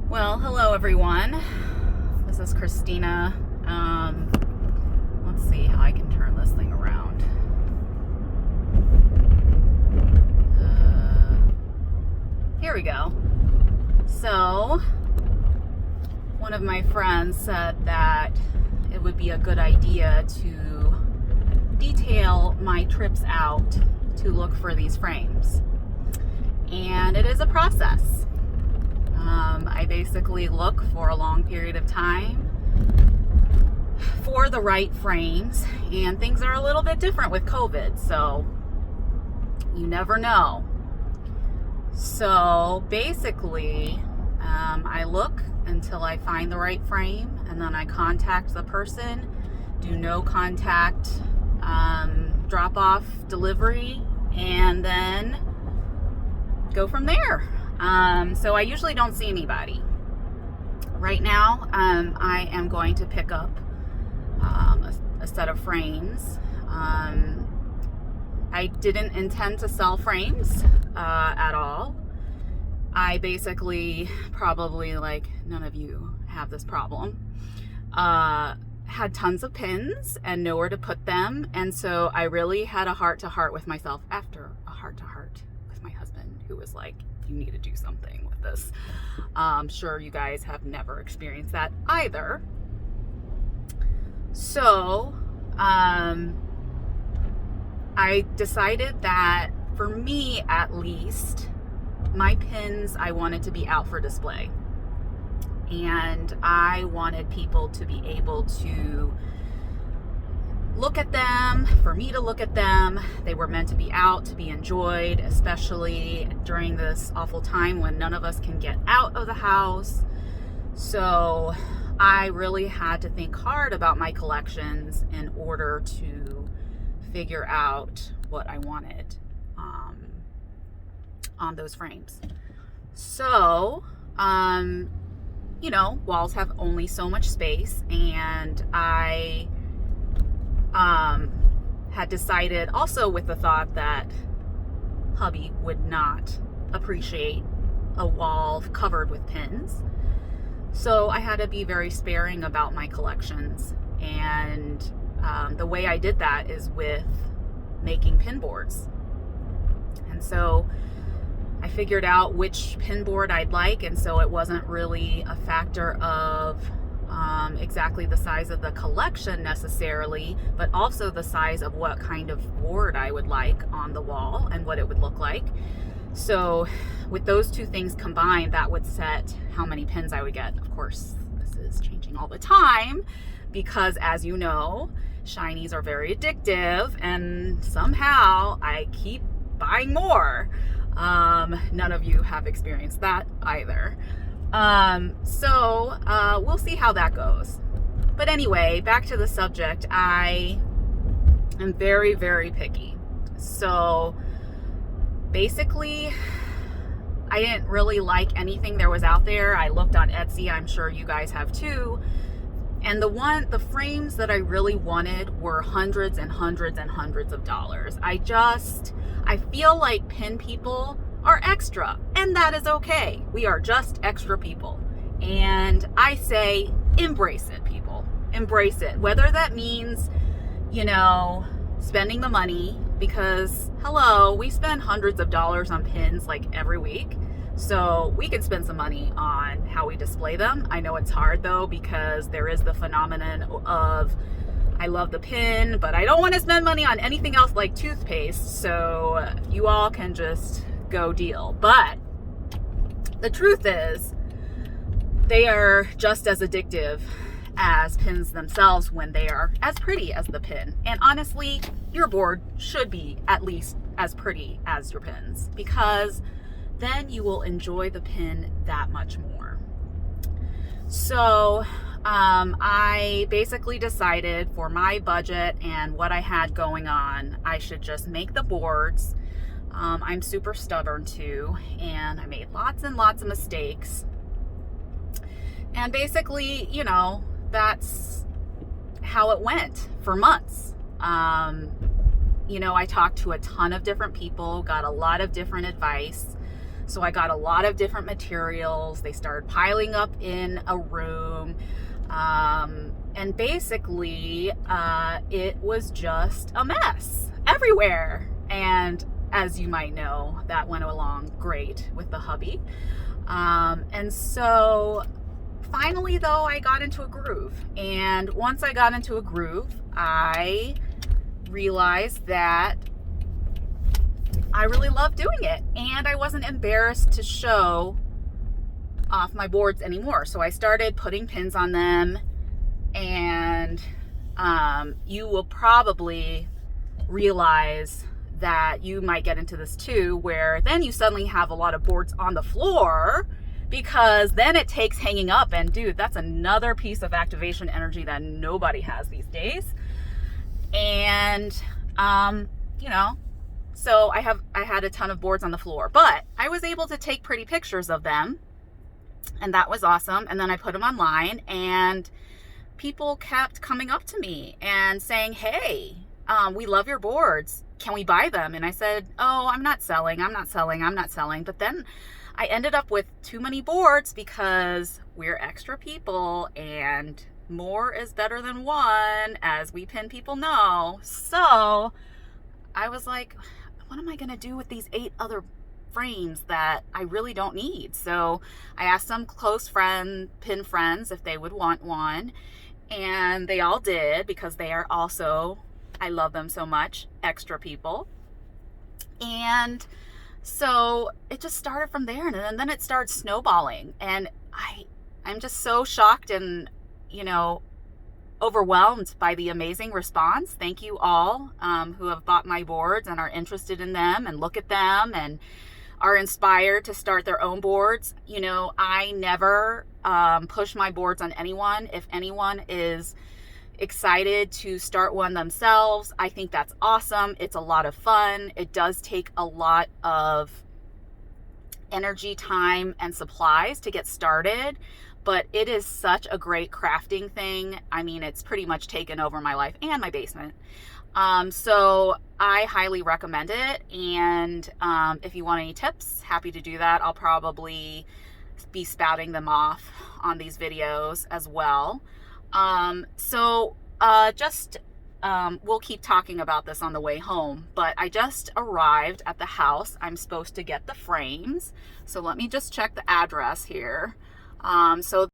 Well, hello everyone. This is Christina. Let's see how I can turn this thing around. Here we go. So, one of my friends said that it would be a good idea to detail my trips out to look for these frames. And it is a process. I basically look for a long period of time for the right frames, and things are a little bit different with COVID, so you never know. So basically, I look until I find the right frame, and then I contact the person, do no contact drop off delivery, and then go from there. So I usually don't see anybody. Right now, I am going to pick up a set of frames. I didn't intend to sell frames at all. I basically, probably like none of you have this problem, had tons of pins and nowhere to put them. And so I really had a heart-to-heart with myself after a heart-to-heart with my husband, who was like, you need to do something with this. I'm sure you guys have never experienced that either. So I decided that for me, at least, my pins, I wanted to be out for display. And I wanted people to be able to look at them, for me to look at them. They were meant to be out, to be enjoyed, especially during this awful time when none of us can get out of the house. So I really had to think hard about my collections in order to figure out what I wanted on those frames. So, walls have only so much space, and I had decided, also with the thought that hubby would not appreciate a wall covered with pins. So I had to be very sparing about my collections. And the way I did that is with making pin boards. And so I figured out which pin board I'd like, and so it wasn't really a factor of exactly the size of the collection necessarily, but also the size of what kind of board I would like on the wall and what it would look like. So with those two things combined, that would set how many pins I would get. Of course, this is changing all the time because, as you know, shinies are very addictive, and somehow I keep buying more. None of you have experienced that either. So we'll see how that goes. But anyway, back to the subject. I am very, very picky. So basically, I didn't really like anything there was out there. I looked on Etsy. I'm sure you guys have too. And the frames that I really wanted were hundreds and hundreds and hundreds of dollars. I feel like pin people are extra, and that is okay. We are just extra people. And I say, embrace it, people. Embrace it. Whether that means, spending the money, because hello, we spend hundreds of dollars on pins like every week. So we can spend some money on how we display them. I know it's hard though, because there is the phenomenon of, I love the pin, but I don't want to spend money on anything else like toothpaste. So you all can just go deal. But the truth is, they are just as addictive as pins themselves when they are as pretty as the pin. And honestly, your board should be at least as pretty as your pins, because then you will enjoy the pin that much more. So I basically decided, for my budget and what I had going on, I should just make the boards. I'm super stubborn too, and I made lots and lots of mistakes. And basically, that's how it went for months. I talked to a ton of different people, got a lot of different advice. So I got a lot of different materials. They started piling up in a room. And basically, it was just a mess everywhere. And as you might know, that went along great with the hubby. And so finally, though, I got into a groove. And once I got into a groove, I realized that I really loved doing it. And I wasn't embarrassed to show off my boards anymore. So I started putting pins on them. And you will probably realize that you might get into this too, where then you suddenly have a lot of boards on the floor, because then it takes hanging up. And dude, that's another piece of activation energy that nobody has these days. And you know, so I had a ton of boards on the floor, but I was able to take pretty pictures of them, and that was awesome. And then I put them online, and people kept coming up to me and saying, hey, we love your boards. Can we buy them? And I said, oh, I'm not selling. But then I ended up with too many boards, because we're extra people and more is better than one, as we pin people know. So I was like, what am I going to do with these 8 other frames that I really don't need? So I asked some close pin friends if they would want one. And they all did, because they are also, I love them so much, extra people. And so it just started from there, and then it started snowballing. And I'm just so shocked and, you know, overwhelmed by the amazing response. Thank you all who have bought my boards and are interested in them and look at them and are inspired to start their own boards. You know, I never push my boards on anyone. If anyone is excited to start one themselves, I think that's awesome. It's a lot of fun. It does take a lot of energy, time, and supplies to get started, but it is such a great crafting thing. I mean, it's pretty much taken over my life and my basement. So I highly recommend it. And if you want any tips, happy to do that. I'll probably be spouting them off on these videos as well. We'll keep talking about this on the way home, but I just arrived at the house. I'm supposed to get the frames. So let me just check the address here. So